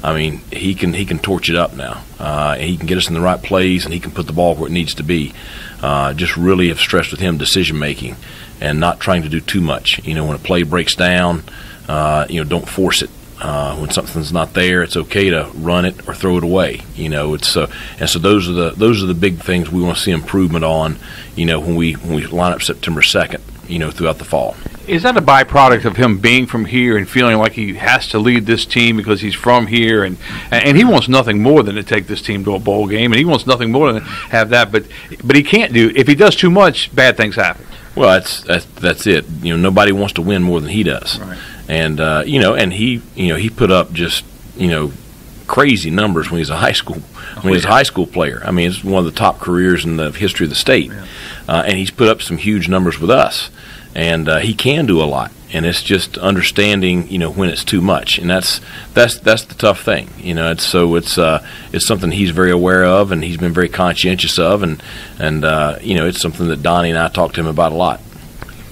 I mean, he can torch it up now. He can get us in the right place, and he can put the ball where it needs to be. Just really have stressed with him decision making and not trying to do too much. When a play breaks down, don't force it. When something's not there, it's okay to run it or throw it away. And so those are the big things we want to see improvement on. When we line up September 2nd. Throughout the fall. Is that a byproduct of him being from here and feeling like he has to lead this team because he's from here, and he wants nothing more than to take this team to a bowl game, and he wants nothing more than to have that, but he can't do. If he does too much, bad things happen. Well, that's it. Nobody wants to win more than he does, right. And and he put up just crazy numbers when he was a high school player. I mean, it's one of the top careers in the history of the state, and he's put up some huge numbers with us. And he can do a lot, and it's just understanding, when it's too much, and that's the tough thing, It's something he's very aware of, and he's been very conscientious of, and it's something that Donnie and I talked to him about a lot.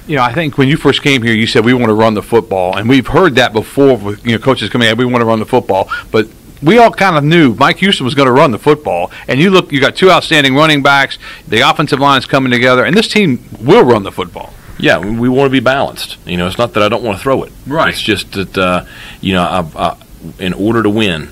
I think when you first came here, you said we want to run the football, and we've heard that before with coaches coming in. We want to run the football, but we all kind of knew Mike Houston was going to run the football, and you got two outstanding running backs, the offensive line's coming together, and this team will run the football. Yeah, we want to be balanced. It's not that I don't want to throw it. Right. It's just that, in order to win,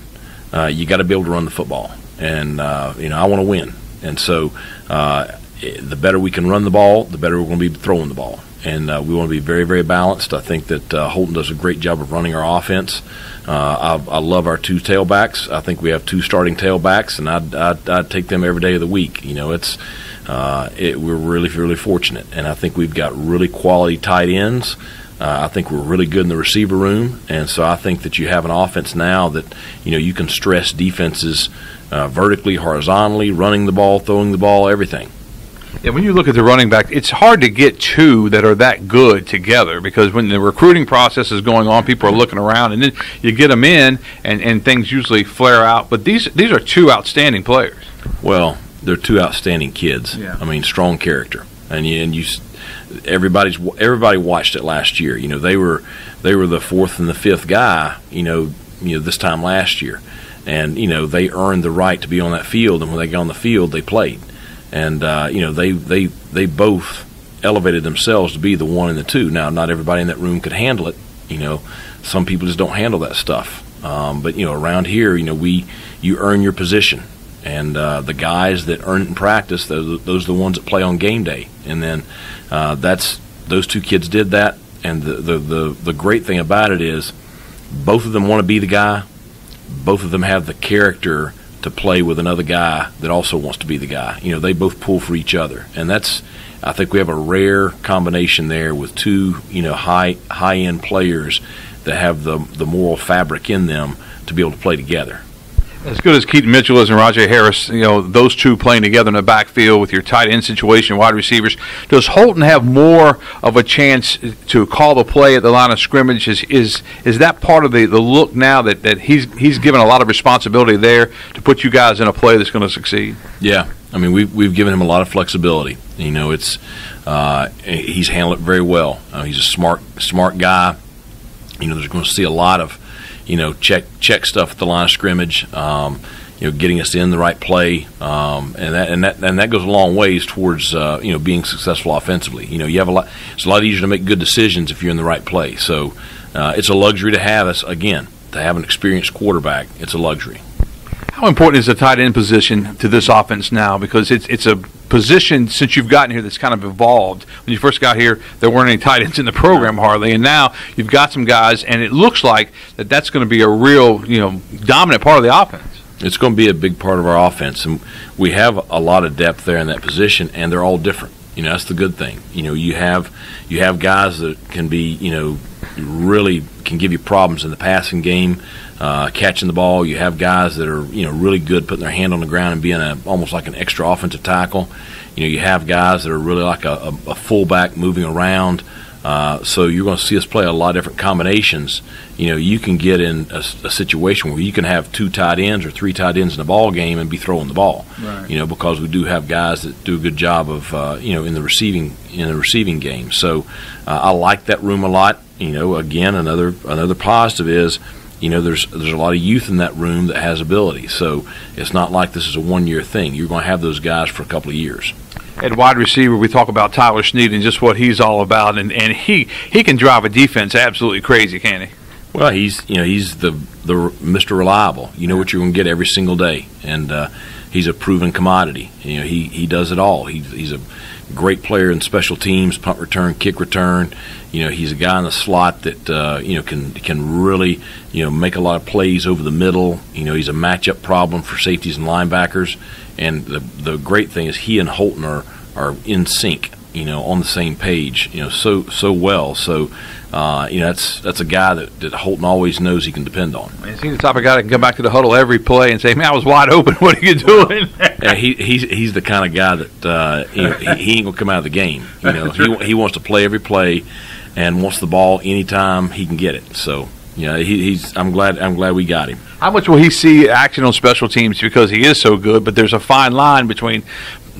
you got to be able to run the football. And, I want to win. And so the better we can run the ball, the better we're going to be throwing the ball. And we want to be very, very balanced. I think that Holton does a great job of running our offense. I love our two tailbacks. I think we have two starting tailbacks, and I'd take them every day of the week. We're really, really fortunate, and I think we've got really quality tight ends. I think we're really good in the receiver room, and so I think that you have an offense now that you can stress defenses vertically, horizontally, running the ball, throwing the ball, everything. Yeah, when you look at the running back, it's hard to get two that are that good together, because when the recruiting process is going on, people are looking around, and then you get them in, and things usually flare out. But these are two outstanding players. Well, they're two outstanding kids. Yeah. I mean, strong character, and everybody watched it last year. They were the fourth and the fifth guy. This time last year, and they earned the right to be on that field, and when they got on the field, they played. And they both elevated themselves to be the one and the two. Now, not everybody in that room could handle it. Some people just don't handle that stuff. But around here, you earn your position, and the guys that earn it in practice, those are the ones that play on game day. And then those two kids did that. And the great thing about it is, both of them want to be the guy. Both of them have the character to play with another guy that also wants to be the guy. They both pull for each other, and I think we have a rare combination there with two, high end players that have the moral fabric in them to be able to play together. As good as Keaton Mitchell is and Rajay Harris, those two playing together in the backfield with your tight end situation, wide receivers, does Holton have more of a chance to call the play at the line of scrimmage? Is that part of the look now that he's given a lot of responsibility there to put you guys in a play that's going to succeed? Yeah, I mean we've given him a lot of flexibility. He's handled it very well. He's a smart guy. There's going to see a lot of check stuff at the line of scrimmage, getting us in the right play, and that goes a long ways towards being successful offensively. It's a lot easier to make good decisions if you're in the right play. So it's a luxury to have an experienced quarterback. It's a luxury. How important is the tight end position to this offense now? Because it's a position, since you've gotten here, that's kind of evolved. When you first got here, there weren't any tight ends in the program hardly, and now you've got some guys, and it looks like that's going to be a real, dominant part of the offense. It's going to be a big part of our offense, and we have a lot of depth there in that position, and they're all different. That's the good thing. You have guys that can be, really can give you problems in the passing game, catching the ball. You have guys that are, really good putting their hand on the ground and being almost like an extra offensive tackle. You have guys that are really like a fullback moving around. So you're going to see us play a lot of different combinations. You can get in a situation where you can have two tight ends or three tight ends in a ball game and be throwing the ball. Right. Because we do have guys that do a good job of in the receiving game. So I like that room a lot. Again, another positive is there's a lot of youth in that room that has ability. So it's not like this is a one-year thing. You're going to have those guys for a couple of years. At wide receiver, we talk about Tyler Snead and just what he's all about, and he can drive a defense absolutely crazy, can't he? Well, he's the Mr. Reliable. You know what you're going to get every single day, and he's a proven commodity. He does it all. He's a great player in special teams, punt return, kick return. He's a guy in the slot that can really make a lot of plays over the middle. He's a matchup problem for safeties and linebackers. And the great thing is he and Holton are in sync. On the same page. So well. So that's a guy that Holton always knows he can depend on. He's the type of guy that can come back to the huddle every play and say, "Man, I was wide open. What are you doing?" Yeah, he's the kind of guy that he ain't gonna come out of the game. He wants to play every play and wants the ball anytime he can get it. So I'm glad we got him. How much will he see action on special teams because he is so good? But there's a fine line between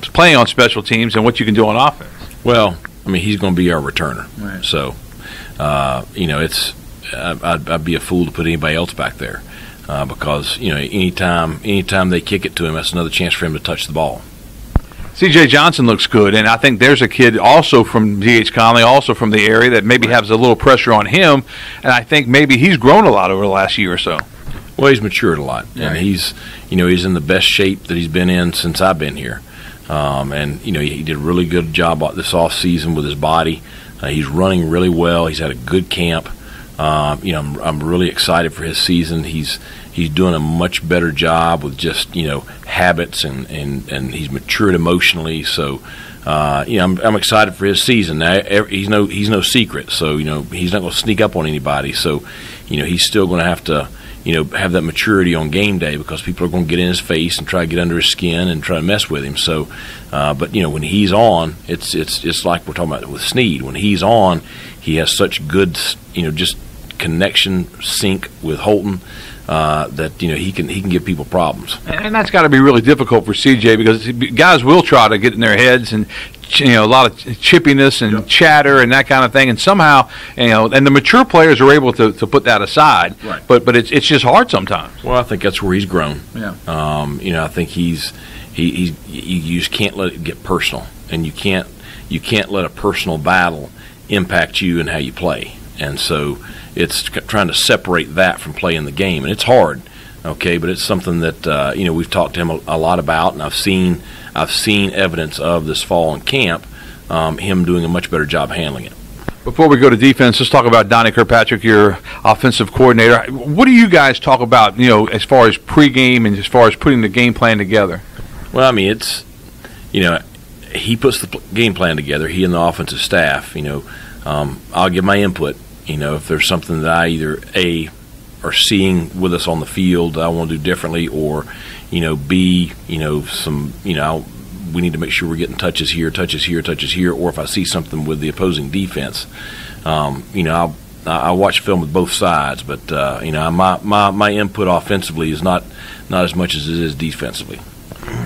playing on special teams and what you can do on offense. Well, he's going to be our returner. Right. So, I'd be a fool to put anybody else back there because anytime they kick it to him, that's another chance for him to touch the ball. C.J. Johnson looks good, and I think there's a kid also from D.H. Conley, also from the area, that maybe has a little pressure on him, and I think maybe he's grown a lot over the last year or so. Well, he's matured a lot, and he's in the best shape that he's been in since I've been here. And he did a really good job this off season with his body. He's running really well. He's had a good camp. I'm really excited for his season. He's doing a much better job with just habits and he's matured emotionally. So I'm excited for his season. Now he's no secret. So he's not going to sneak up on anybody. So he's still going to have to have that maturity on game day because people are going to get in his face and try to get under his skin and try to mess with him. So, but when he's on, it's like we're talking about with Snead. When he's on, he has such good, just connection, sync with Holton that he can give people problems. And that's got to be really difficult for CJ because guys will try to get in their heads and a lot of chippiness and chatter and that kind of thing, and somehow and the mature players are able to put that aside. Right. But it's just hard sometimes. Well, I think that's where he's grown. Yeah. I think you just can't let it get personal, and you can't let a personal battle impact you and how you play. And so it's trying to separate that from playing the game, and it's hard. Okay, but it's something that we've talked to him a lot about, and I've seen evidence of this fall in camp, him doing a much better job handling it. Before we go to defense, let's talk about Donnie Kirkpatrick, your offensive coordinator. What do you guys talk about, as far as pregame and as far as putting the game plan together? Well, it's, he puts the game plan together, he and the offensive staff. I'll give my input. If there's something that I either A, are seeing with us on the field that I want to do differently, or B, we need to make sure we're getting touches here, or if I see something with the opposing defense, I watch film with both sides, but my input offensively is not as much as it is defensively.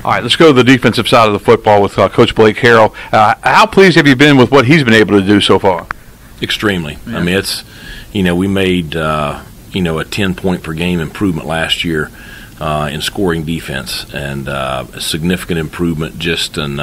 All right, let's go to the defensive side of the football with Coach Blake Carroll. How pleased have you been with what he's been able to do so far? Extremely. Yeah. It's we made a 10-point per game improvement last year in scoring defense, and a significant improvement just in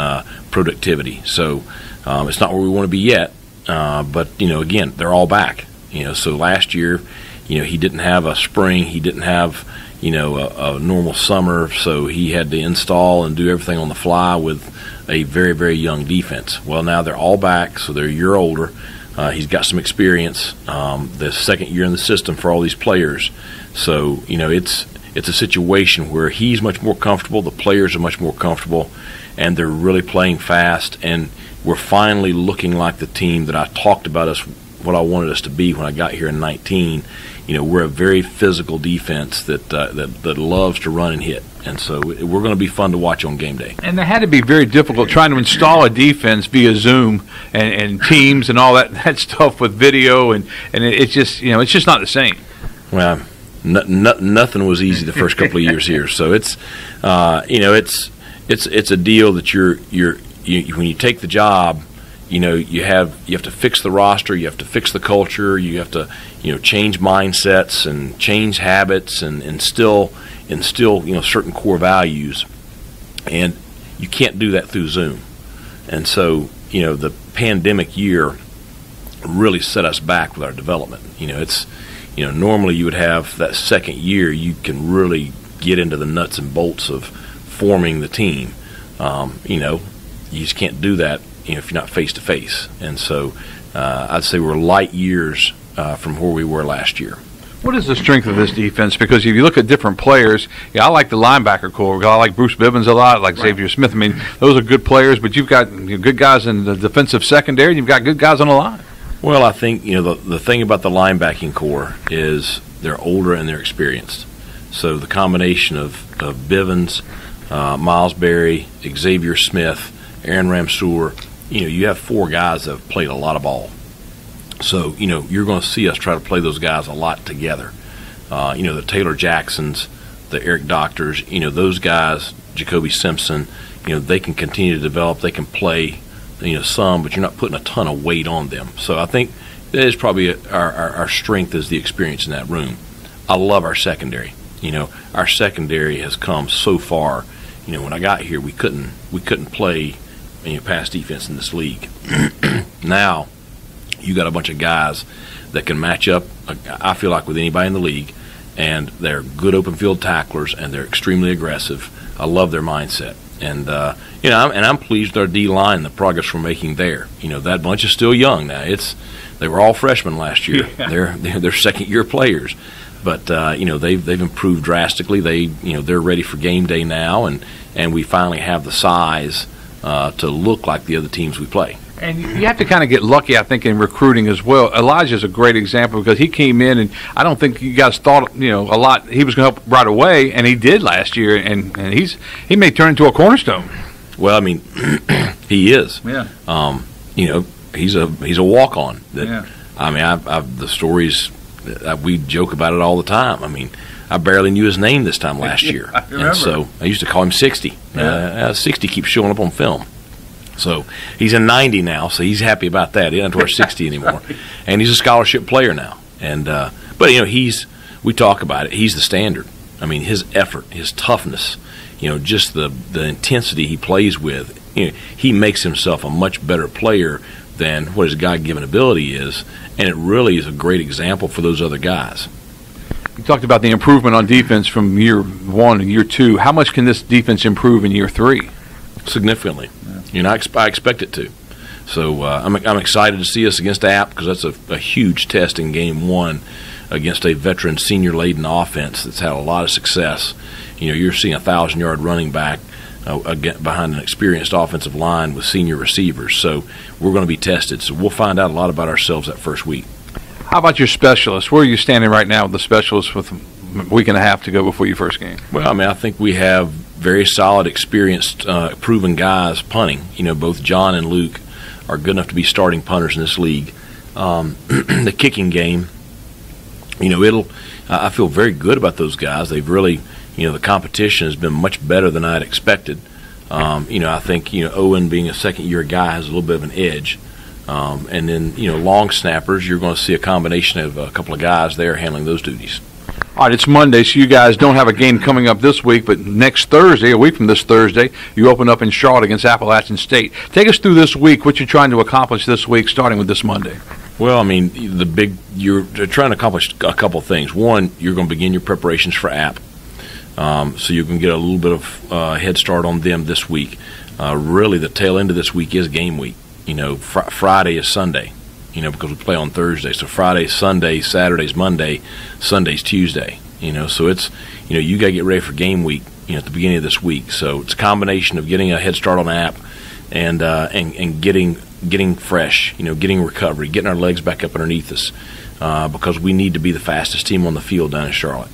productivity. So it's not where we want to be yet, but again, they're all back. So last year, he didn't have a spring, he didn't have a normal summer, so he had to install and do everything on the fly with a very, very young defense. Well, now they're all back, so they're a year older. He's got some experience, the second year in the system for all these players. So, it's a situation where he's much more comfortable, the players are much more comfortable, and they're really playing fast, and we're finally looking like the team that I talked about what I wanted us to be when I got here in 19. We're a very physical defense that loves to run and hit. And so we're going to be fun to watch on game day. And that had to be very difficult trying to install a defense via Zoom and Teams and all that stuff with video, and it's just it's just not the same. Well, nothing was easy the first couple of years here. So it's it's a deal that you when you take the job, you have to fix the roster, you have to fix the culture, you have to change mindsets and change habits and instill certain core values, and you can't do that through Zoom. And so the pandemic year really set us back with our development. It's normally you would have that second year, you can really get into the nuts and bolts of forming the team. You just can't do that if you're not face to face. And so I'd say we're light years from where we were last year. What is the strength of this defense? Because if you look at different players, I like the linebacker core. I like Bruce Bivens a lot. I like Xavier Smith. I mean, those are good players, but you've got good guys in the defensive secondary, and you've got good guys on the line. Well, I think the thing about the linebacking core is they're older and they're experienced. So the combination of Bivens, Miles Berry, Xavier Smith, Aaron Ramsour, you have 4 guys that have played a lot of ball. So, you're going to see us try to play those guys a lot together. The Taylor Jacksons, the Eric Doctors, those guys, Jacoby Simpson, they can continue to develop. They can play, some, but you're not putting a ton of weight on them. So I think that is probably our strength is the experience in that room. I love our secondary. Our secondary has come so far. When I got here, we couldn't play pass defense in this league. Now, you got a bunch of guys that can match up, I feel like, with anybody in the league, and they're good open field tacklers, and they're extremely aggressive. I love their mindset. And, I'm pleased with our D-line, the progress we're making there. That bunch is still young now. They were all freshmen last year. Yeah. They're second-year players. But, they've improved drastically. They're ready for game day now, and we finally have the size to look like the other teams we play. And you have to kind of get lucky, I think, in recruiting as well. Elijah's a great example because he came in, and I don't think you guys thought, a lot he was going to help right away, and he did last year, and he may turn into a cornerstone. Well, I mean, he is. Yeah. He's a walk-on. Yeah. I mean, I've the stories we joke about it all the time. I mean, I barely knew his name this time last year, I remember. And so I used to call him 60. 60 keeps showing up on film. So he's in 90 now, so he's happy about that. He doesn't have to wear 60 anymore. And he's a scholarship player now. And but we talk about it. He's the standard. I mean, his effort, his toughness, just the intensity he plays with. He makes himself a much better player than what his God-given ability is, and it really is a great example for those other guys. You talked about the improvement on defense from year 1 to year 2. How much can this defense improve in year 3? Significantly. I expect it to. So I'm excited to see us against App because that's a huge test in game 1 against a veteran, senior-laden offense that's had a lot of success. You're seeing a 1,000-yard running back behind an experienced offensive line with senior receivers. So we're going to be tested. So we'll find out a lot about ourselves that first week. How about your specialists? Where are you standing right now with the specialists with a week and a half to go before your first game? Well, I mean, I think we have very solid, experienced, proven guys punting. Both John and Luke are good enough to be starting punters in this league. The kicking game, I feel very good about those guys. They've really, the competition has been much better than I had expected. I think, Owen being a second-year guy has a little bit of an edge. And then, long snappers, you're going to see a combination of a couple of guys there handling those duties. All right, it's Monday, so you guys don't have a game coming up this week, but next Thursday, a week from this Thursday, you open up in Charlotte against Appalachian State. Take us through this week, what you're trying to accomplish this week, starting with this Monday. Well, I mean, you're trying to accomplish a couple of things. One, you're going to begin your preparations for App, so you can get a little bit of head start on them this week. Really, the tail end of this week is game week. Friday is Sunday, because we play on Thursday. So Friday's Sunday, Saturday's Monday, Sunday's Tuesday. So it's, you got to get ready for game week, at the beginning of this week. So it's a combination of getting a head start on App and getting fresh, getting recovery, getting our legs back up underneath us, because we need to be the fastest team on the field down in Charlotte.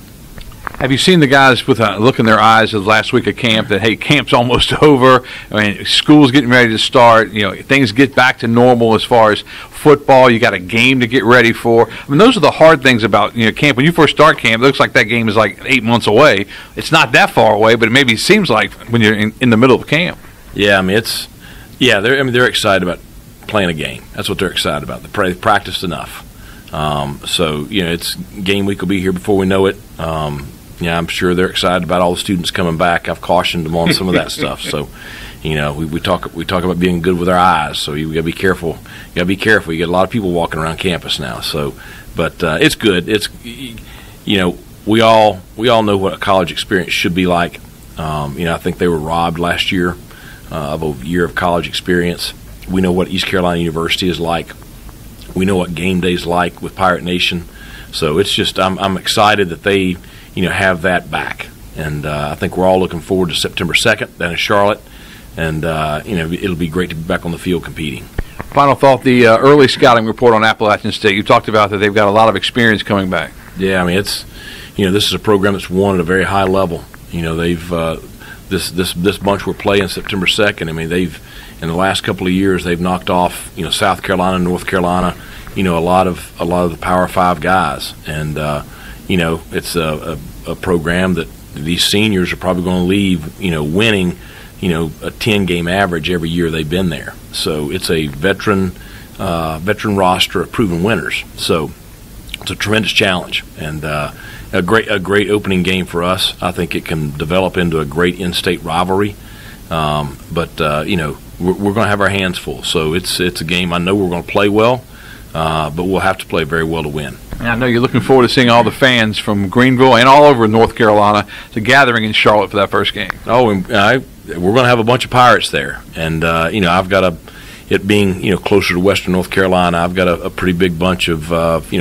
Have you seen the guys with a look in their eyes of last week at camp that, hey, camp's almost over? I mean, school's getting ready to start. Things get back to normal as far as football. You got a game to get ready for. I mean, those are the hard things about camp. When you first start camp, it looks like that game is like 8 months away. It's not that far away, but it maybe seems like when you're in the middle of camp. Yeah, I mean they're excited about playing a game. That's what they're excited about. They've practiced enough. So, it's game week will be here before we know it. I'm sure they're excited about all the students coming back. I've cautioned them on some of that stuff. So, we talk about being good with our eyes. So you got to be careful. You got to be careful. You get a lot of people walking around campus now. So, but it's good. It's we all know what a college experience should be like. I think they were robbed last year of a year of college experience. We know what East Carolina University is like. We know what game day's like with Pirate Nation. So it's just I'm excited that they have that back, and I think we're all looking forward to September 2nd down in Charlotte, and it'll be great to be back on the field competing. Final thought: the early scouting report on Appalachian State. You talked about that they've got a lot of experience coming back. Yeah, I mean it's this is a program that's won at a very high level. They've this bunch we're playing September 2nd. I mean they've in the last couple of years they've knocked off South Carolina, North Carolina, a lot of the Power 5 guys, and it's a program that these seniors are probably going to leave winning a 10-game average every year they've been there. So it's a veteran roster of proven winners. So it's a tremendous challenge, and a great opening game for us. I think it can develop into a great in-state rivalry. But we're going to have our hands full. So it's a game I know we're going to play well, but we'll have to play very well to win. And I know you're looking forward to seeing all the fans from Greenville and all over North Carolina to gathering in Charlotte for that first game. Oh, and we're going to have a bunch of Pirates there, and I've got it being closer to Western North Carolina, I've got a pretty big bunch of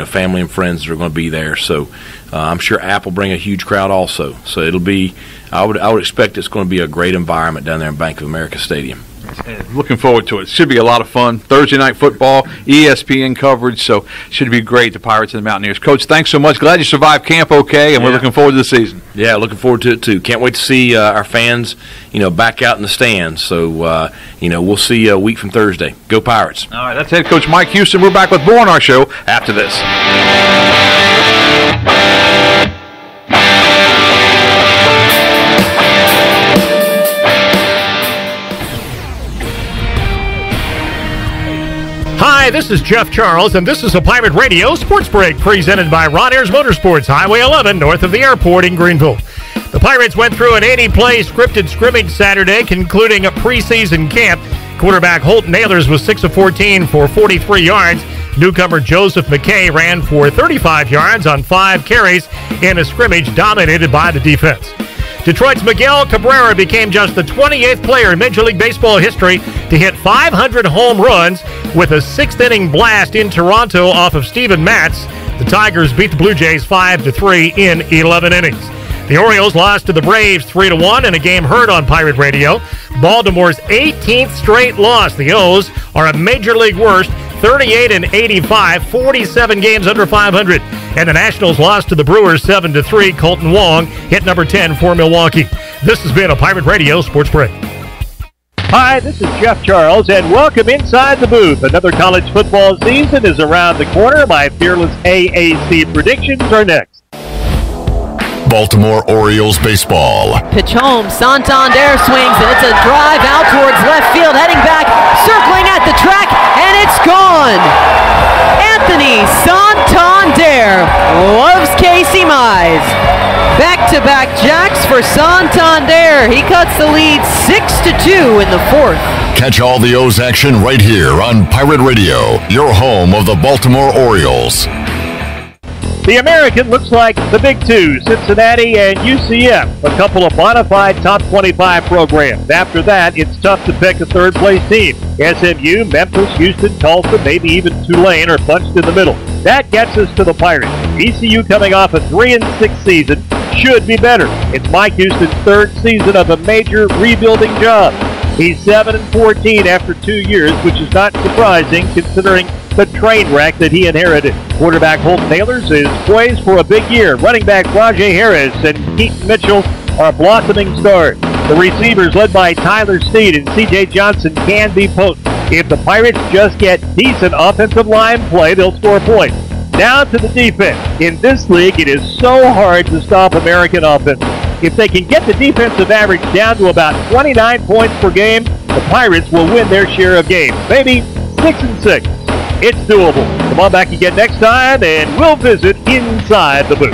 family and friends that are going to be there. So I'm sure App will bring a huge crowd also. So it'll be I would expect it's going to be a great environment down there in Bank of America Stadium. Looking forward to it. Should be a lot of fun. Thursday night football, ESPN coverage, so should be great. The Pirates and the Mountaineers. Coach, thanks so much. Glad you survived camp okay, and we're looking forward to the season. Yeah, looking forward to it too. Can't wait to see our fans, back out in the stands. So, we'll see you a week from Thursday. Go Pirates. All right, that's head coach Mike Houston. We're back with more on our show after this. Hi, this is Jeff Charles, and this is a Pirate Radio Sports Break presented by Ron Ayers Motorsports, Highway 11, north of the airport in Greenville. The Pirates went through an 80-play scripted scrimmage Saturday, concluding a preseason camp. Quarterback Holton Nailers was 6 of 14 for 43 yards. Newcomer Joseph McKay ran for 35 yards on 5 carries in a scrimmage dominated by the defense. Detroit's Miguel Cabrera became just the 28th player in Major League Baseball history to hit 500 home runs with a 6th-inning blast in Toronto off of Steven Matz. The Tigers beat the Blue Jays 5-3 in 11 innings. The Orioles lost to the Braves 3-1 in a game heard on Pirate Radio. Baltimore's 18th straight loss. The O's are a Major League worst, 38-85, 47 games under 500. And the Nationals lost to the Brewers 7-3. Colton Wong hit number 10 for Milwaukee. This has been a Pirate Radio Sports Break. Hi, this is Jeff Charles, and welcome inside the booth. Another college football season is around the corner. My fearless AAC predictions are next. Baltimore Orioles baseball. Pitch home, Santander swings, and it's a drive out towards left field, heading back, circling at the track, and it's gone! Anthony Santander loves Casey Mize. Back-to-back jacks for Santander. He cuts the lead 6-2 in the 4th. Catch all the O's action right here on Pirate Radio, your home of the Baltimore Orioles. The American looks like the big two, Cincinnati and UCF, a couple of bona fide top 25 programs. After that, it's tough to pick a third-place team. SMU, Memphis, Houston, Tulsa, maybe even Tulane are bunched in the middle. That gets us to the Pirates. ECU coming off a 3-6 season should be better. It's Mike Houston's 3rd season of a major rebuilding job. He's 7-14 after 2 years, which is not surprising considering the train wreck that he inherited. Quarterback Holton Nailers is poised for a big year. Running back Rajay Harris and Keaton Mitchell are blossoming stars. The receivers led by Tyler Steed and C.J. Johnson can be potent. If the Pirates just get decent offensive line play, they'll score points. Now to the defense. In this league, it is so hard to stop American offense. If they can get the defensive average down to about 29 points per game, the Pirates will win their share of games. Maybe 6-6. It's doable. Come on back again next time, and we'll visit Inside the Booth.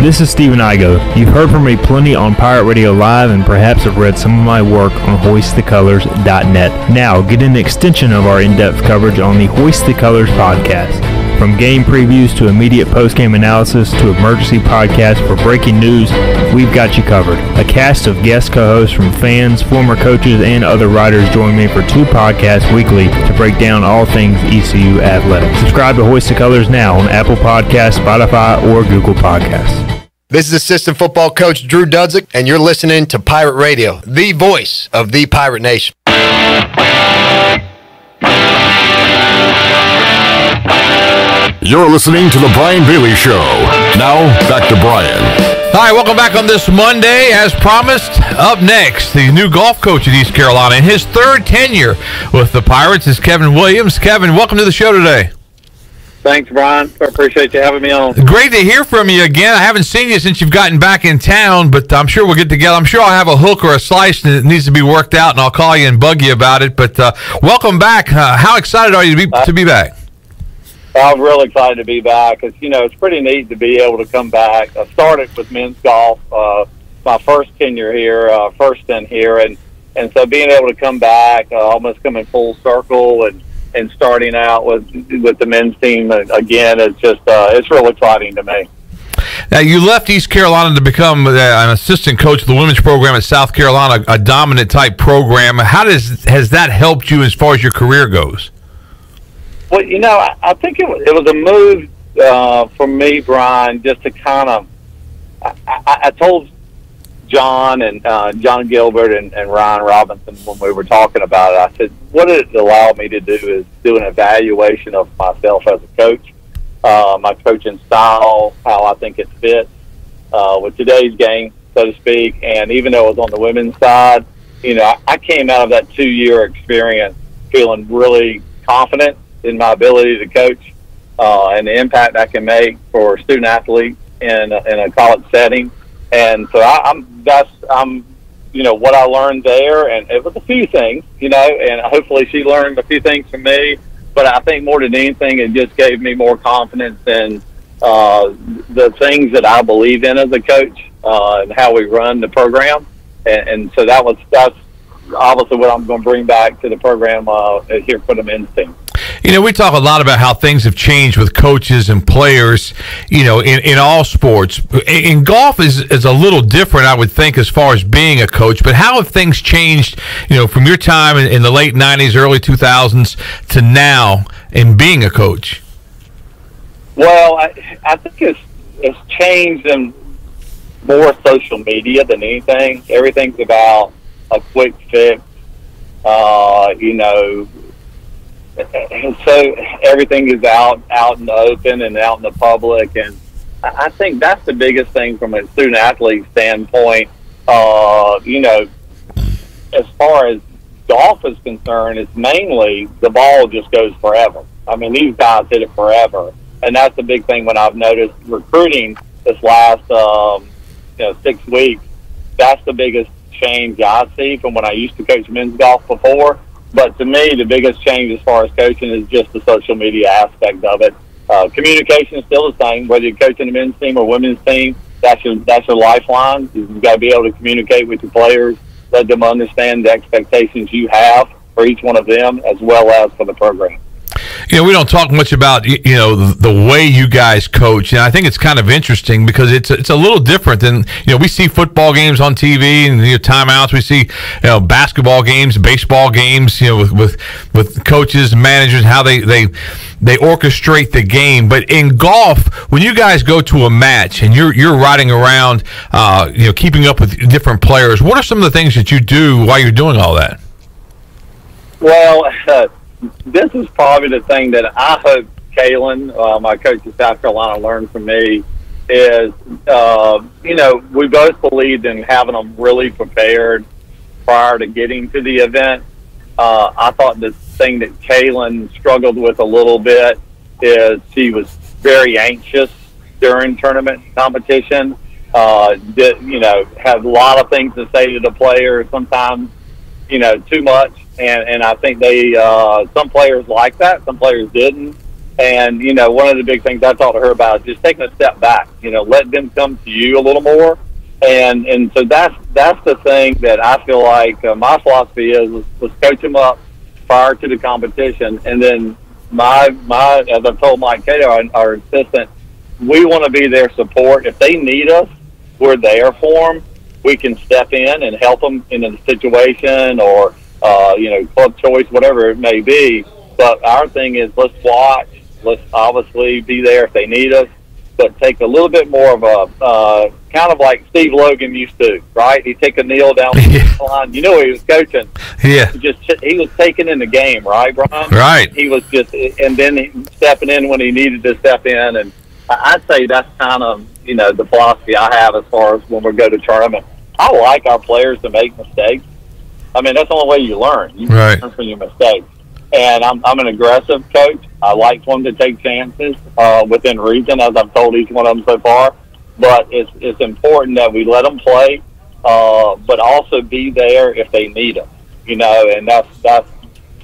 This is Steven Igo. You've heard from me plenty on Pirate Radio Live and perhaps have read some of my work on hoistthecolors.net. Now, get an extension of our in-depth coverage on the Hoist the Colors podcast. From game previews to immediate post-game analysis to emergency podcasts for breaking news, we've got you covered. A cast of guest co-hosts from fans, former coaches, and other writers join me for 2 podcasts weekly to break down all things ECU athletics. Subscribe to Hoist the Colors now on Apple Podcasts, Spotify, or Google Podcasts. This is assistant football coach Drew Dudzik, and you're listening to Pirate Radio, the voice of the Pirate Nation. You're listening to The Brian Bailey Show. Now, back to Brian. All right, welcome back on this Monday. As promised, up next, the new golf coach at East Carolina. In his 3rd tenure with the Pirates is Kevin Williams. Kevin, welcome to the show today. Thanks, Brian. I appreciate you having me on. Great to hear from you again. I haven't seen you since you've gotten back in town, but I'm sure we'll get together. I'm sure I'll have a hook or a slice that needs to be worked out, and I'll call you and bug you about it. But welcome back. How excited are you to be back? I'm real excited to be back. It's pretty neat to be able to come back. I started with men's golf, my first tenure here, first stint here, and so being able to come back, almost coming full circle and starting out with the men's team again, it's just it's real exciting to me. Now, you left East Carolina to become an assistant coach of the women's program at South Carolina, a dominant type program. How has that helped you as far as your career goes? Well, I think it was a move for me, Brian, just to kind of I told John and John Gilbert and Ryan Robinson when we were talking about it, I said, what it allowed me to do is do an evaluation of myself as a coach, my coaching style, how I think it fits with today's game, so to speak. And even though it was on the women's side, I came out of that 2-year experience feeling really confident in my ability to coach and the impact I can make for student athletes in a college setting. And so I'm what I learned there, and it was a few things, and hopefully she learned a few things from me. But I think more than anything, it just gave me more confidence in the things that I believe in as a coach and how we run the program. And so that's obviously what I'm going to bring back to the program here for the men's team. We talk a lot about how things have changed with coaches and players, in all sports. In golf is a little different, I would think, as far as being a coach. But how have things changed, from your time in the late 90s, early 2000s to now in being a coach? Well, I think it's changed in more social media than anything. Everything's about a quick fix, and so everything is out in the open and out in the public, and I think that's the biggest thing from a student athlete standpoint. As far as golf is concerned, it's mainly the ball just goes forever. I mean, these guys hit it forever, and that's the big thing when I've noticed recruiting this last 6 weeks. That's the biggest change I see from when I used to coach men's golf before. But to me, the biggest change as far as coaching is just the social media aspect of it. Communication is still the same, whether you're coaching a men's team or women's team. That's your lifeline. You've got to be able to communicate with your players, let them understand the expectations you have for each one of them, as well as for the program. We don't talk much about the way you guys coach, and I think it's kind of interesting because it's a little different than we see football games on TV and timeouts. We see basketball games, baseball games, with coaches and managers, how they orchestrate the game. But in golf, when you guys go to a match and you're riding around, keeping up with different players, what are some of the things that you do while you're doing all that? Well, this is probably the thing that I hope Kaylin, my coach at South Carolina, learned from me is, we both believed in having them really prepared prior to getting to the event. I thought the thing that Kaylin struggled with a little bit is she was very anxious during tournament competition. Had a lot of things to say to the players. Sometimes too much. And I think they some players like that, some players didn't. And, one of the big things I talked to her about is just taking a step back, let them come to you a little more. And so that's the thing that I feel like my philosophy is, let's coach them up prior to the competition. And then my as I've told Mike Cato, our assistant, we want to be their support. If they need us, we're there for them. We can step in and help them in a situation or, club choice, whatever it may be. But our thing is, let's watch. Let's obviously be there if they need us, but take a little bit more of a kind of like Steve Logan used to, right? He'd take a kneel down the line. He was coaching. Yeah. He was taking in the game, right, Brian? Right. He was just, and then stepping in when he needed to step in. And I'd say that's kind of, the philosophy I have as far as when we go to tournament. I like our players to make mistakes. I mean, that's the only way you learn. You learn from your mistakes. And I'm an aggressive coach. I like for them to take chances within reason, as I've told each one of them so far. But it's important that we let them play, but also be there if they need us. And that's kind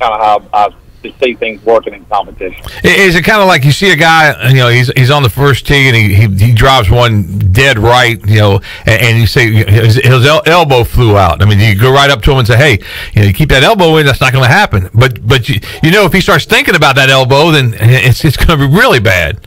of how I see things working in competition. Is it kind of like you see a guy, he's on the first tee and he drives one dead right, and you say his elbow flew out. I mean, you go right up to him and say, hey, you keep that elbow in, that's not going to happen. But if he starts thinking about that elbow, then it's going to be really bad.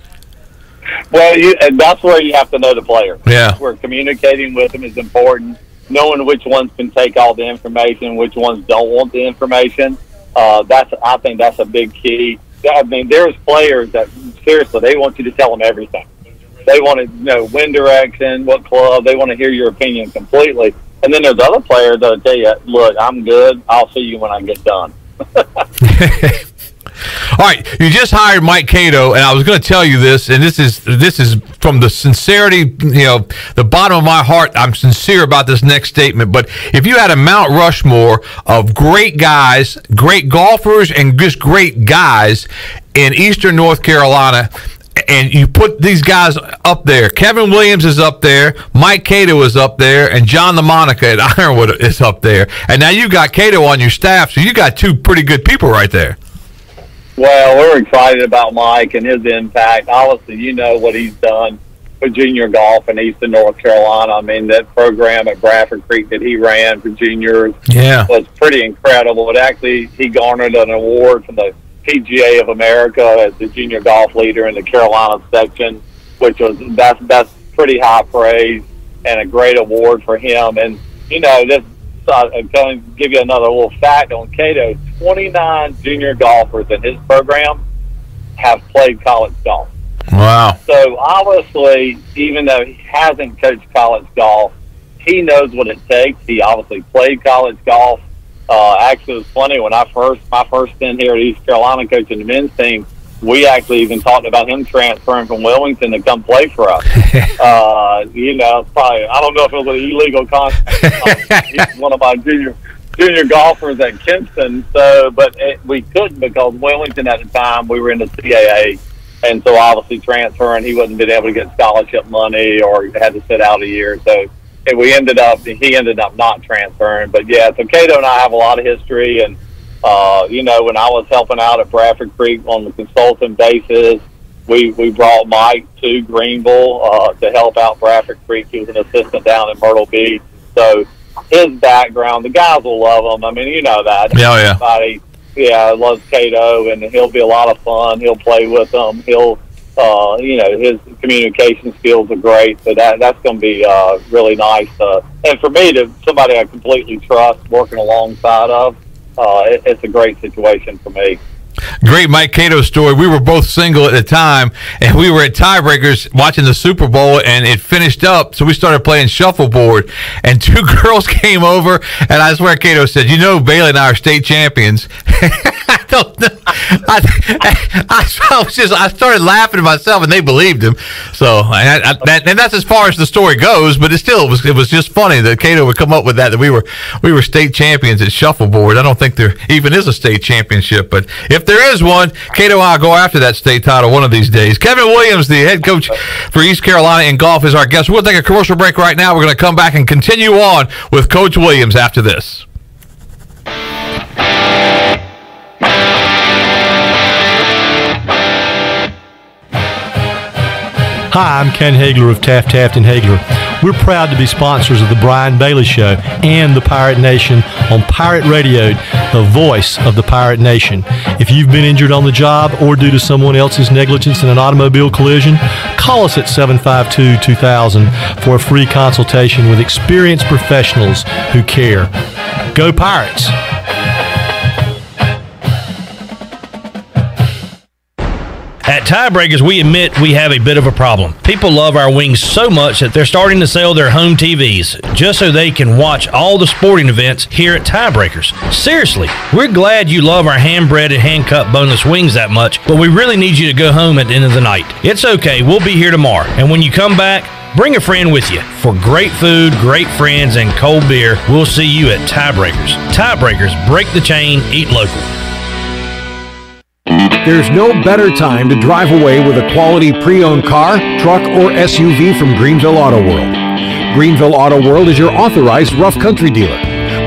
Well, and that's where you have to know the player. Yeah. Where communicating with them is important, knowing which ones can take all the information, which ones don't want the information. I think that's a big key. I mean, there's players that seriously they want you to tell them everything. They want to know wind direction, what club. They want to hear your opinion completely. And then there's other players that'll tell you, "Look, I'm good. I'll see you when I get done." All right, you just hired Mike Cato, and I was going to tell you this, and this is from the sincerity, the bottom of my heart. I'm sincere about this next statement. But if you had a Mount Rushmore of great guys, great golfers, and just great guys in Eastern North Carolina, and you put these guys up there, Kevin Williams is up there, Mike Cato is up there, and John LaMonica at Ironwood is up there, and now you've got Cato on your staff, so you got two pretty good people right there. Well, we're excited about Mike and his impact. Obviously, what he's done for junior golf in Eastern North Carolina. I mean, that program at Bradford Creek that he ran for juniors was pretty incredible. He garnered an award from the PGA of America as the junior golf leader in the Carolina section, that's pretty high praise and a great award for him. And, I'm going to give you another little fact on Cato. 29 junior golfers in his program have played college golf. Wow. So, obviously, even though he hasn't coached college golf, he knows what it takes. He obviously played college golf. Actually, it was funny, when my first stint here at East Carolina coaching the men's team, we actually even talked about him transferring from Wilmington to come play for us. Probably, I don't know if it was an illegal contract. He's one of my junior golfers at Kinston. But we couldn't because Wilmington at the time, we were in the CAA. And so obviously transferring, he wasn't been able to get scholarship money or had to sit out a year. So he ended up not transferring. But yeah, so Cato and I have a lot of history. And, when I was helping out at Bradford Creek on the consultant basis, we brought Mike to Greenville to help out Bradford Creek. He was an assistant down in Myrtle Beach. So his background, the guys will love him. I mean, you know that. Yeah. Everybody, loves Cato, and he'll be a lot of fun. He'll play with them. He'll, his communication skills are great. So that's going to be really nice. And for me, to somebody I completely trust working alongside of, it's a great situation for me. Great Mike Cato story. We were both single at the time, and we were at tiebreakers watching the Super Bowl, and it finished up, so we started playing shuffleboard, and two girls came over, and I swear Cato said, Bailey and I are state champions. I don't know. I started laughing to myself, and they believed him. So, and that's as far as the story goes. But it was just funny that Cato would come up with that we were state champions at shuffleboard. I don't think there even is a state championship, but if there is one, Cato and I will go after that state title one of these days. Kevin Williams, the head coach for East Carolina in golf, is our guest. We'll take a commercial break right now. We're going to come back and continue on with Coach Williams after this. Hi, I'm Ken Hagler of Taft Hagler. We're proud to be sponsors of the Brian Bailey Show and the Pirate Nation on Pirate Radio, the voice of the Pirate Nation. If you've been injured on the job or due to someone else's negligence in an automobile collision, call us at 752-2000 for a free consultation with experienced professionals who care. Go Pirates! At Tiebreakers, we admit we have a bit of a problem. People love our wings so much that they're starting to sell their home TVs just so they can watch all the sporting events here at Tiebreakers. Seriously, we're glad you love our hand-breaded, hand-cut boneless wings that much, but we really need you to go home at the end of the night. It's okay, we'll be here tomorrow, and when you come back, bring a friend with you. For great food, great friends, and cold beer, we'll see you at Tiebreakers. Tiebreakers, break the chain, eat local. There's no better time to drive away with a quality pre-owned car, truck, or SUV from Greenville Auto World. Greenville Auto World is your authorized rough country dealer.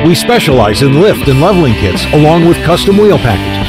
We specialize in lift and leveling kits along with custom wheel packages.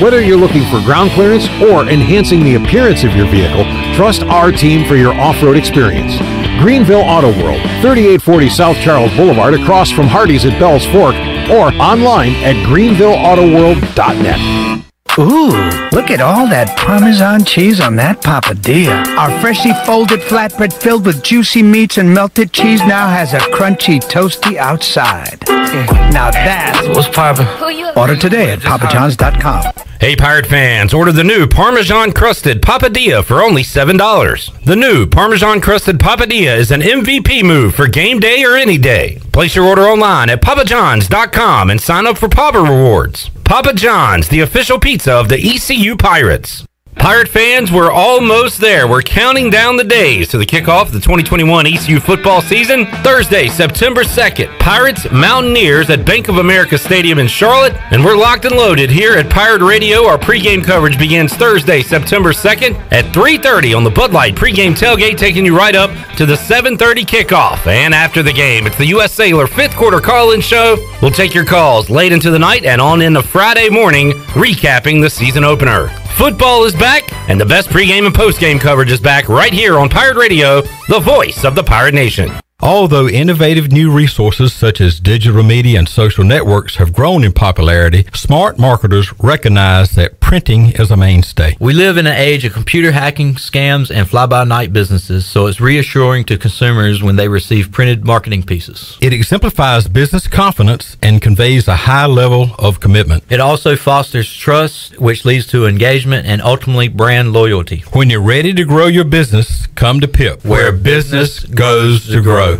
Whether you're looking for ground clearance or enhancing the appearance of your vehicle, trust our team for your off-road experience. Greenville Auto World, 3840 South Charles Boulevard across from Hardee's at Bell's Fork, or online at greenvilleautoworld.net. Ooh, look at all that Parmesan cheese on that papadilla. Our freshly folded flatbread filled with juicy meats and melted cheese now has a crunchy, toasty outside. Now that's what's poppin'. Order today at papajohns.com. Hey Pirate fans, order the new Parmesan Crusted Papadilla for only $7. The new Parmesan Crusted Papadilla is an MVP move for game day or any day. Place your order online at papajohns.com and sign up for Papa Rewards. Papa John's, the official pizza of the ECU Pirates. Pirate fans, we're almost there. We're counting down the days to the kickoff of the 2021 ECU football season. Thursday, September 2nd, Pirates Mountaineers at Bank of America Stadium in Charlotte. And we're locked and loaded here at Pirate Radio. Our pregame coverage begins Thursday, September 2nd at 3:30 on the Bud Light pregame tailgate, taking you right up to the 7:30 kickoff. And after the game, it's the U.S. Sailor 5th quarter call-in show. We'll take your calls late into the night and on into Friday morning, recapping the season opener. Football is back, and the best pregame and postgame coverage is back right here on Pirate Radio, the voice of the Pirate Nation. Although innovative new resources such as digital media and social networks have grown in popularity, smart marketers recognize that printing is a mainstay. We live in an age of computer hacking, scams, and fly-by-night businesses, so it's reassuring to consumers when they receive printed marketing pieces. It exemplifies business confidence and conveys a high level of commitment. It also fosters trust, which leads to engagement and ultimately brand loyalty. When you're ready to grow your business, come to PIP, where business goes to grow.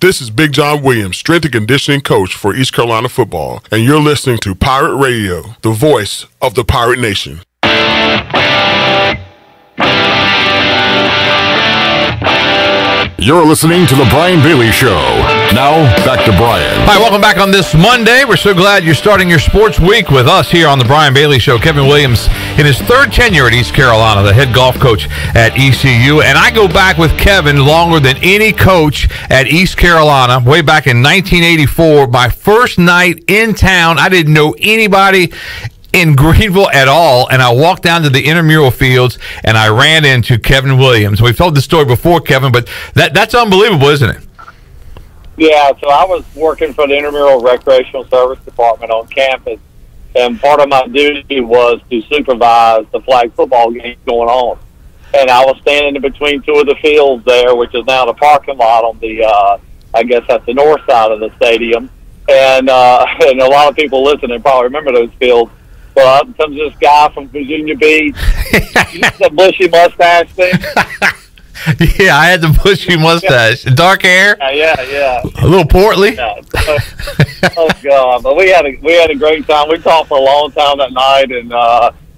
This is Big John Williams, strength and conditioning coach for East Carolina football, and you're listening to Pirate Radio, the voice of the Pirate Nation. You're listening to The Brian Bailey Show. Now, back to Brian. Hi, welcome back on this Monday. We're so glad you're starting your sports week with us here on The Brian Bailey Show. Kevin Williams, in his third tenure at East Carolina, the head golf coach at ECU. And I go back with Kevin longer than any coach at East Carolina, way back in 1984. My first night in town, I didn't know anybody in Greenville at all, and I walked down to the intramural fields and I ran into Kevin Williams. We've told the story before, Kevin, but that's unbelievable, isn't it? Yeah, so I was working for the intramural recreational service department on campus, and part of my duty was to supervise the flag football game going on. And I was standing in between two of the fields there, which is now the parking lot on the, I guess that's the north side of the stadium. And a lot of people listening probably remember those fields. Well, up comes this guy from Virginia Beach, the bushy mustache thing. Yeah, I had the bushy mustache, dark hair. Yeah. A little portly. Yeah. Oh God! But we had a great time. We talked for a long time that night, and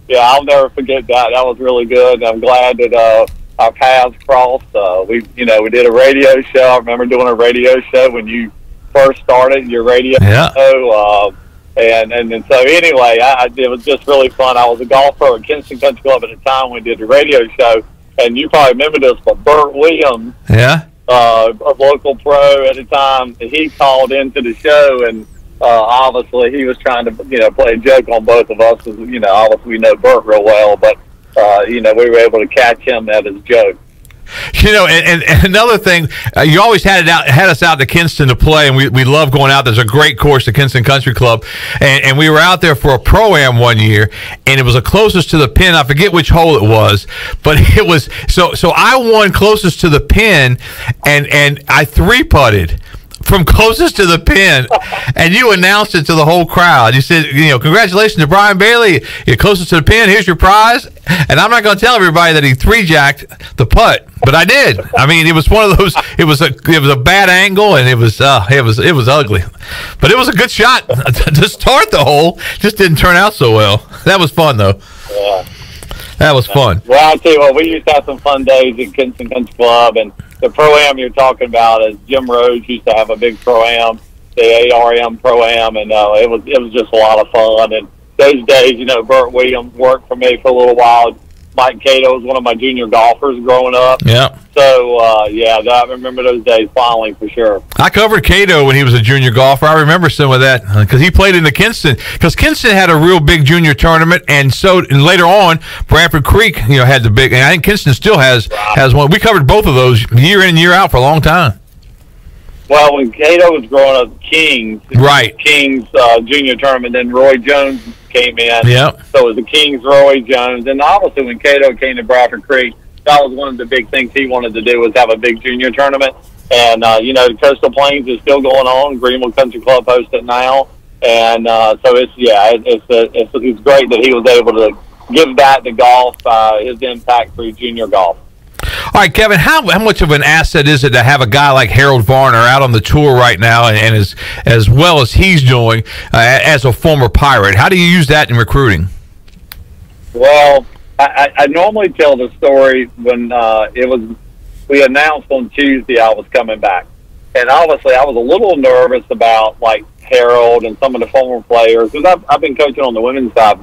yeah, I'll never forget that. That was really good. I'm glad that our paths crossed. We did a radio show. I remember doing a radio show when you first started your radio show. And so anyway, it was just really fun. I was a golfer at Kinston Country Club at the time when we did the radio show, and you probably remember this, but Burt Williams, a local pro at the time, he called into the show, and obviously he was trying to play a joke on both of us, because obviously we know Burt real well, but we were able to catch him at his joke. You know, and another thing, you always had us out to Kinston to play, and we love going out. There's a great course, the Kinston Country Club, and we were out there for a Pro-Am one year, and it was the closest to the pin. I forget which hole it was, but it was so I won closest to the pin, and I 3-putted from closest to the pin, and you announced it to the whole crowd. You said, you know, congratulations to Brian Bailey. You're closest to the pin. Here's your prize. And I'm not going to tell everybody that he 3-jacked the putt, but I did. I mean, it was one of those. It was a bad angle, and it was ugly, but it was a good shot to start the hole. Just didn't turn out so well. That was fun though. Yeah. That was fun. Well, I'll tell you what, we used to have some fun days at Kinston Country Club, and the Pro-Am you're talking about is Jim Rhodes used to have a big Pro-Am, the ARM Pro-Am, and it was just a lot of fun. And those days, you know, Burt Williams worked for me for a little while. Mike Cato was one of my junior golfers growing up. Yeah. So, I remember those days fondly for sure. I covered Cato when he was a junior golfer. I remember some of that because he played in the Kinston. Because Kinston had a real big junior tournament, and later on, Bradford Creek, you know, had the big. And I think Kinston still has one. We covered both of those year in and year out for a long time. Well, when Cato was growing up, Kings junior tournament, then Roy Jones came in. Yeah. So it was the Kings, Roy Jones, and obviously when Cato came to Bradford Creek, that was one of the big things he wanted to do was have a big junior tournament. And you know, the Coastal Plains is still going on. Greenville Country Club hosts it now, and so it's great that he was able to give back to golf his impact through junior golf. All right, Kevin, how much of an asset is it to have a guy like Harold Varner out on the tour right now and as well as he's doing as a former Pirate? How do you use that in recruiting? Well, I normally tell the story when we announced on Tuesday I was coming back. And obviously I was a little nervous about like Harold and some of the former players because I've been coaching on the women's side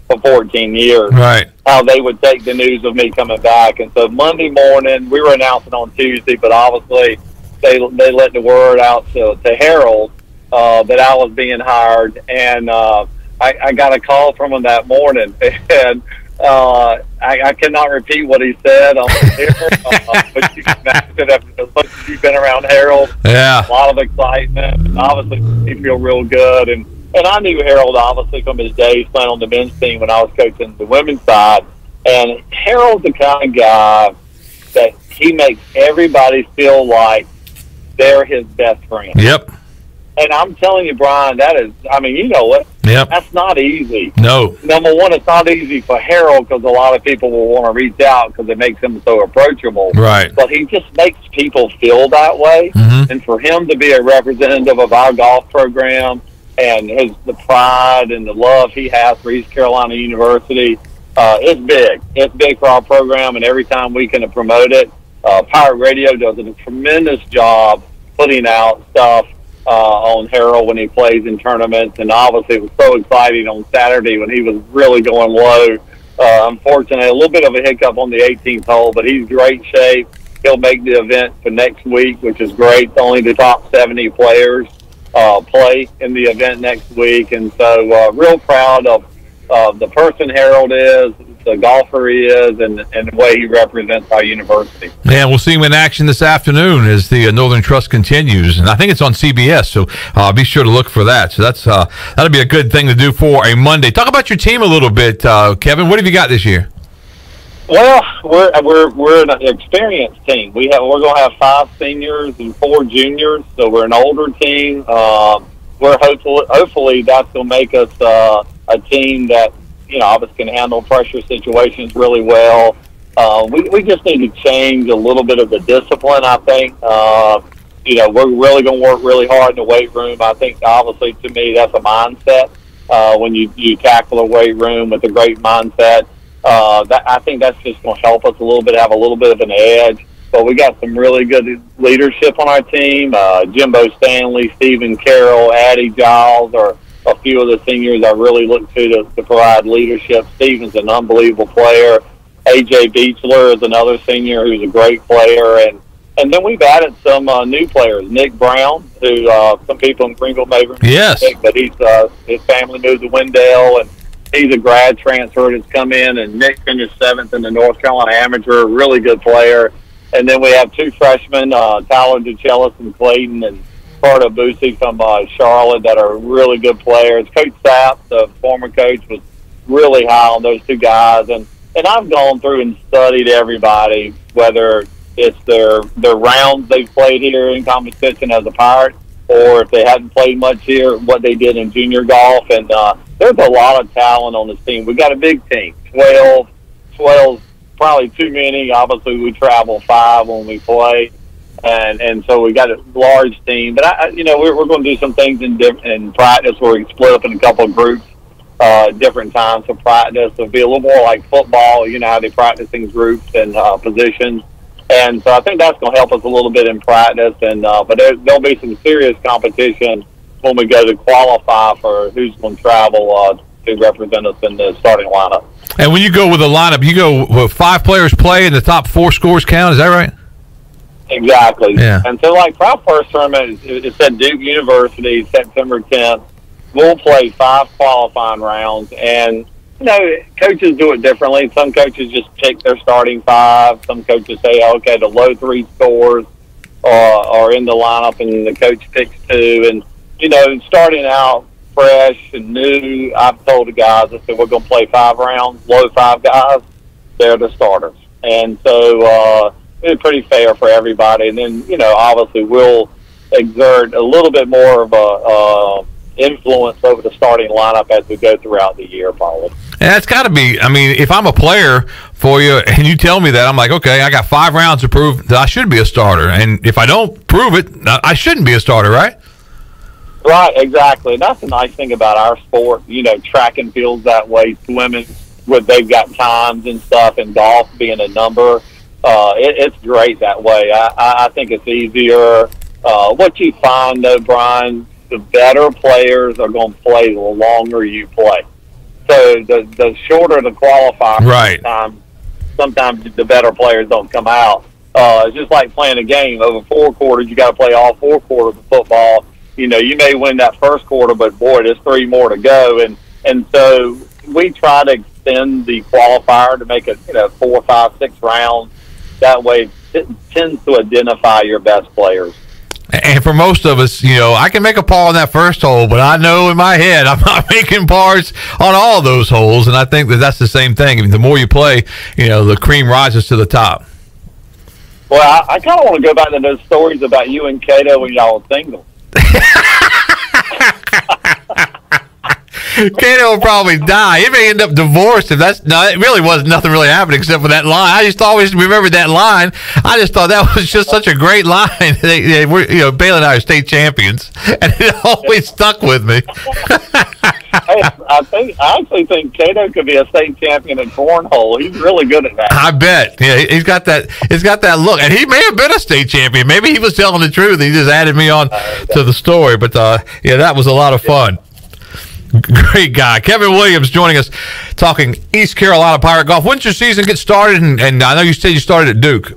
for 14 years. Right. How they would take the news of me coming back. And so Monday morning, we were announcing on Tuesday, but obviously they let the word out to Harold that I was being hired. And I got a call from him that morning. And I cannot repeat what he said on the but you can imagine as much as you've been around Harold, yeah, a lot of excitement. And obviously, he feel real good. And I knew Harold, obviously, from his days playing on the men's team when I was coaching the women's side. And Harold's the kind of guy that he makes everybody feel like they're his best friend. Yep. And I'm telling you, Brian, that is, I mean, you know it. Yep. That's not easy. No. Number one, it's not easy for Harold because a lot of people will want to reach out because it makes him so approachable. Right. But he just makes people feel that way. Mm-hmm. And for him to be a representative of our golf program and the pride and the love he has for East Carolina University, it's big. It's big for our program, and every time we can promote it, Pirate Radio does a tremendous job putting out stuff on Harold when he plays in tournaments, and obviously it was so exciting on Saturday when he was really going low. Unfortunately, a little bit of a hiccup on the 18th hole, but he's great shape. He'll make the event for next week, which is great. Only the top 70 players play in the event next week, and so real proud of the person Harold is, the golfer he is, and the way he represents our university. Yeah, we'll see him in action this afternoon as the Northern Trust continues, and I think it's on CBS, so be sure to look for that. So that's that'll be a good thing to do for a Monday. Talk about your team a little bit, Kevin. What have you got this year? Well, we're an experienced team. We're going to have 5 seniors and 4 juniors, so we're an older team. We're hopefully that's going to make us a team that, you know, obviously can handle pressure situations really well. We just need to change a little bit of the discipline, I think. You know, we're really going to work really hard in the weight room. I think, obviously, to me, that's a mindset. When you tackle a weight room with a great mindset, I think that's just going to help us a little bit, have a little bit of an edge. But we got some really good leadership on our team. Jimbo Stanley, Stephen Carroll, Addie Giles are a few of the seniors I really look to provide leadership. Stephen's an unbelievable player. A.J. Beechler is another senior who's a great player. And then we've added some new players. Nick Brown, who some people in Greenville may remember. Yes. Nick, but his family moved to Wendell, and he's a grad transfer that's come in. And Nick finished 7th in the North Carolina Amateur, really good player. And then we have 2 freshmen, Tyler DeChellis from Clayton and Carter Boosie from Charlotte, that are really good players. Coach Sapp, the former coach, was really high on those 2 guys. And I've gone through and studied everybody, whether it's their rounds they've played here in competition as a Pirate, or if they hadn't played much here, what they did in junior golf. And there's a lot of talent on this team. We got a big team, 12. 12's probably too many. Obviously, we travel 5 when we play, and so we got a large team. But we're going to do some things in practice where we split up in a couple of groups, different times for practice. It'll be a little more like football. You know how they practice in groups and positions. And so I think that's going to help us a little bit in practice. And but there'll be some serious competition when we go to qualify for who's going to travel to represent us in the starting lineup. And when you go with a lineup, you go with 5 players play and the top 4 scores count. Is that right? Exactly. Yeah. And so, like, for our first tournament, it's at Duke University, September 10th. We'll play 5 qualifying rounds. And, coaches do it differently. Some coaches just pick their starting 5. Some coaches say, okay, the low 3 scores are in the lineup, and the coach picks 2. And, starting out fresh and new, I've told the guys, I said, we're going to play 5 rounds, low 5 guys. They're the starters. And so it's pretty fair for everybody. And then, obviously we'll exert a little bit more of a influence over the starting lineup as we go throughout the year, probably. And that's got to be, if I'm a player for you and you tell me that, I'm like, okay, I got 5 rounds to prove that I should be a starter. And if I don't prove it, I shouldn't be a starter, right? Right, exactly. And that's the nice thing about our sport. Track and field's that way, swimming, where they've got times and stuff, and golf being a number. It's great that way. I think it's easier. What you find, though, Brian, the better players are going to play the longer you play. So the shorter the qualifier, right, sometimes the better players don't come out. It's just like playing a game. Over 4 quarters, you got to play all 4 quarters of football. You may win that first quarter, but boy, there's 3 more to go. And so we try to extend the qualifier to make it 4, 5, 6 rounds. That way, it tends to identify your best players. And for most of us, I can make a par on that first hole, but I know in my head I'm not making pars on all those holes. And I think that's the same thing. The more you play, the cream rises to the top. Well, I kind of want to go back to those stories about you and Cato when y'all were single. Cato will probably die. He may end up divorced if that's no. It really was nothing really happened except for that line. I just always remembered that line. I just thought that was just such a great line. We're, Bailey and I are state champions, and it always stuck with me. I actually think Cato could be a state champion in cornhole. He's really good at that. I bet. Yeah, he's got that. He's got that look, and he may have been a state champion. Maybe he was telling the truth. He just added me on to the story. But that was a lot of fun. Great guy. Kevin Williams joining us talking East Carolina Pirate Golf. When's your season get started? And I know you said you started at Duke.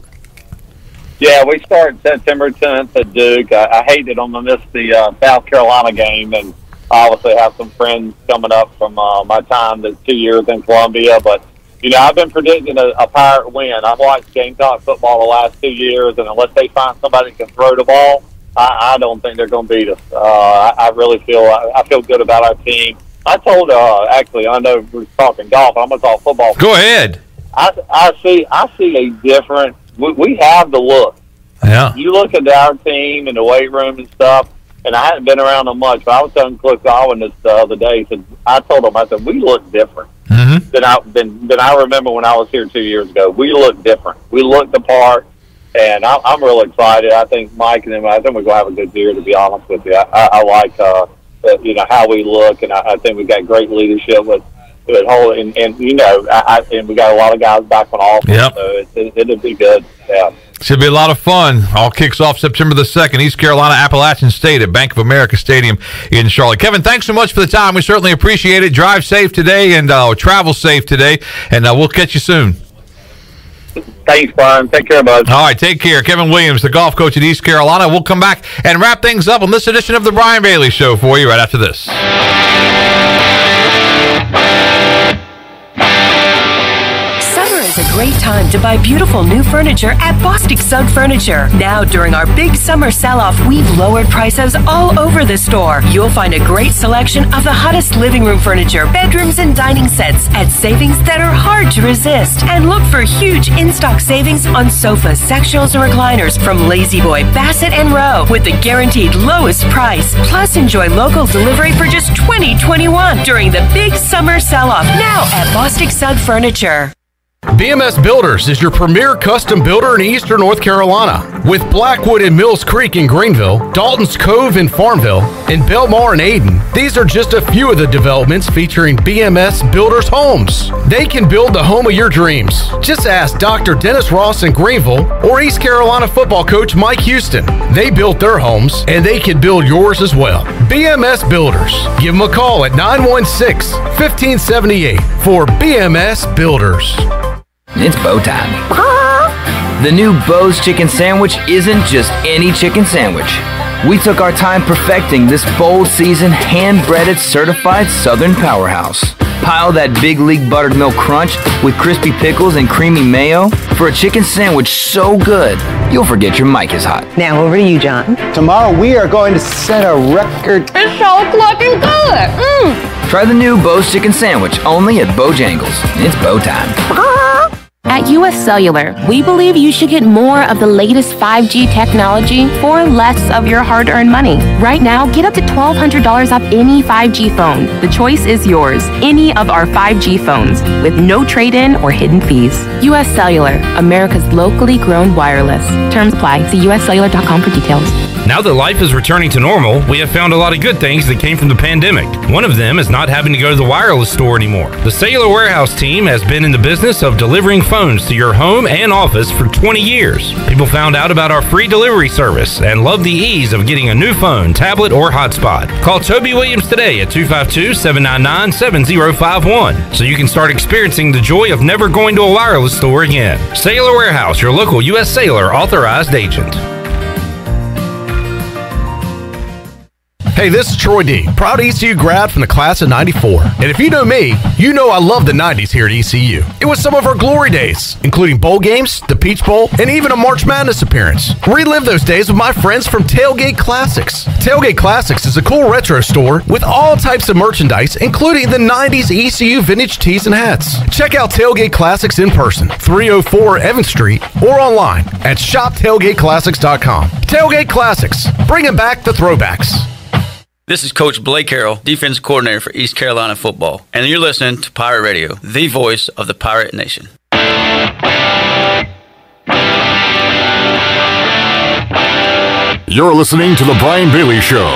Yeah, we start September 10th at Duke. I hate that I'm going to miss the South Carolina game, and I obviously have some friends coming up from my time, the 2 years in Columbia. But, I've been predicting a Pirate win. I've watched Gamecock football the last 2 years, and unless they find somebody who can throw the ball, I don't think they're going to beat us. I really feel good about our team. I told actually, I know we're talking golf. I'm going to talk football. Go ahead. I see a different. We have the look. Yeah. You look at our team in the weight room and stuff, and I hadn't been around them much. But I was telling Cliff Godwin this the other day. I told him, I said, we look different than I remember when I was here 2 years ago. We look different. We look the part. And I'm real excited. I think Mike and I think we're going to have a good year, to be honest with you. I like, how we look, and I think we've got great leadership with whole, and we got a lot of guys back on offense, yep. So it'll be good. Yeah. Should be a lot of fun. All kicks off September the 2nd, East Carolina, Appalachian State at Bank of America Stadium in Charlotte. Kevin, thanks so much for the time. We certainly appreciate it. Drive safe today and travel safe today, and we'll catch you soon. Thanks, Brian. Take care, bud. All right, take care. Kevin Williams, the golf coach at East Carolina. We'll come back and wrap things up on this edition of the Brian Bailey Show for you right after this. Summer is a great time to buy beautiful new furniture at Bostic Sugg Furniture. Now, during our big summer sell-off, we've lowered prices all over the store. You'll find a great selection of the hottest living room furniture, bedrooms, and dining sets at savings that are hard to resist. And look for huge in-stock savings on sofas, sectionals, and recliners from Lazy Boy, Bassett, and Rowe with the guaranteed lowest price. Plus, enjoy local delivery for just $20.21 during the big summer sell-off now at Bostic Sugg Furniture. BMS Builders is your premier custom builder in eastern North Carolina. With Blackwood and Mills Creek in Greenville, Dalton's Cove in Farmville, and Belmar and Ayden, these are just a few of the developments featuring BMS Builders homes. They can build the home of your dreams. Just ask Dr. Dennis Ross in Greenville or East Carolina football coach Mike Houston. They built their homes, and they can build yours as well. BMS Builders. Give them a call at 916-1578 for BMS Builders. It's bow time. The new Bo's Chicken Sandwich isn't just any chicken sandwich. We took our time perfecting this bold seasoned, hand-breaded, certified Southern powerhouse. Pile that Big League buttered milk crunch with crispy pickles and creamy mayo for a chicken sandwich so good, you'll forget your mic is hot. Now over to you, John. Tomorrow we are going to set a record. It's so looking good. Try the new Bo's Chicken Sandwich only at Bojangles. It's bow time. At US Cellular, we believe you should get more of the latest 5G technology for less of your hard-earned money. Right now, get up to $1,200 off any 5G phone. The choice is yours. Any of our 5G phones with no trade-in or hidden fees. US Cellular, America's locally grown wireless. Terms apply. See uscellular.com for details. Now that life is returning to normal, we have found a lot of good things that came from the pandemic. One of them is not having to go to the wireless store anymore. The Cellular Warehouse team has been in the business of delivering phones to your home and office for 20 years. People found out about our free delivery service and love the ease of getting a new phone, tablet, or hotspot. Call Toby Williams today at 252-799-7051 so you can start experiencing the joy of never going to a wireless store again. Cellular Warehouse, your local U.S. Cellular authorized agent. Hey, this is Troy D., proud ECU grad from the class of '94. And if you know me, you know I love the '90s here at ECU. It was some of our glory days, including bowl games, the Peach Bowl, and even a March Madness appearance. Relive those days with my friends from Tailgate Classics. Tailgate Classics is a cool retro store with all types of merchandise, including the '90s ECU vintage tees and hats. Check out Tailgate Classics in person, 304 Evans Street, or online at shoptailgateclassics.com. Tailgate Classics, bringing back the throwbacks. This is Coach Blake Carroll, defense coordinator for East Carolina football, and you're listening to Pirate Radio, the voice of the Pirate Nation. You're listening to The Brian Bailey Show.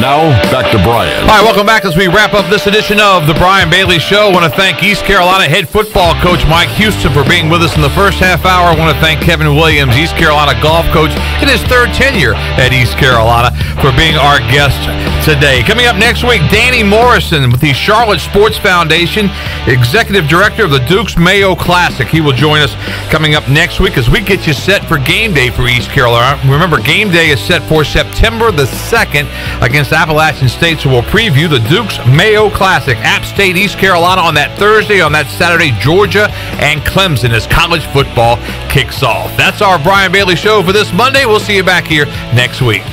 Now, back to Brian. All right, welcome back as we wrap up this edition of The Brian Bailey Show. I want to thank East Carolina head football coach Mike Houston for being with us in the first half hour. I want to thank Kevin Williams, East Carolina golf coach in his third tenure at East Carolina, for being our guest today. Coming up next week, Danny Morrison with the Charlotte Sports Foundation, executive director of the Dukes Mayo Classic. He will join us coming up next week as we get you set for game day for East Carolina. Remember, game day is set for September the 2nd against Appalachian State, so we'll preview the Dukes Mayo Classic. App State, East Carolina on that Thursday. On that Saturday, Georgia and Clemson as college football kicks off. That's our Brian Bailey Show for this Monday. We'll see you back here next week.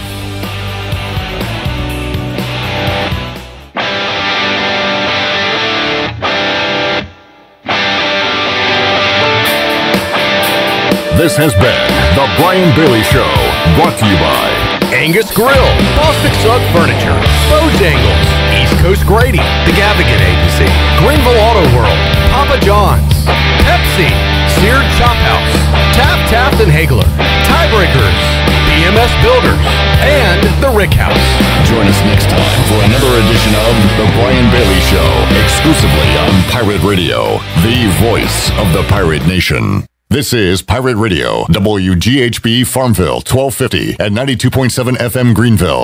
This has been The Brian Bailey Show, brought to you by Angus Grill, Bostic Sugg Furniture, Bojangles, East Coast Grady, The Gavigan Agency, Greenville Auto World, Papa John's, Pepsi, Seared Chop House, Taft and Hagler, Tiebreakers, BMS Builders, and The Rick House. Join us next time for another edition of The Brian Bailey Show, exclusively on Pirate Radio, the voice of the Pirate Nation. This is Pirate Radio, WGHB Farmville, 1250 and 92.7 FM Greenville.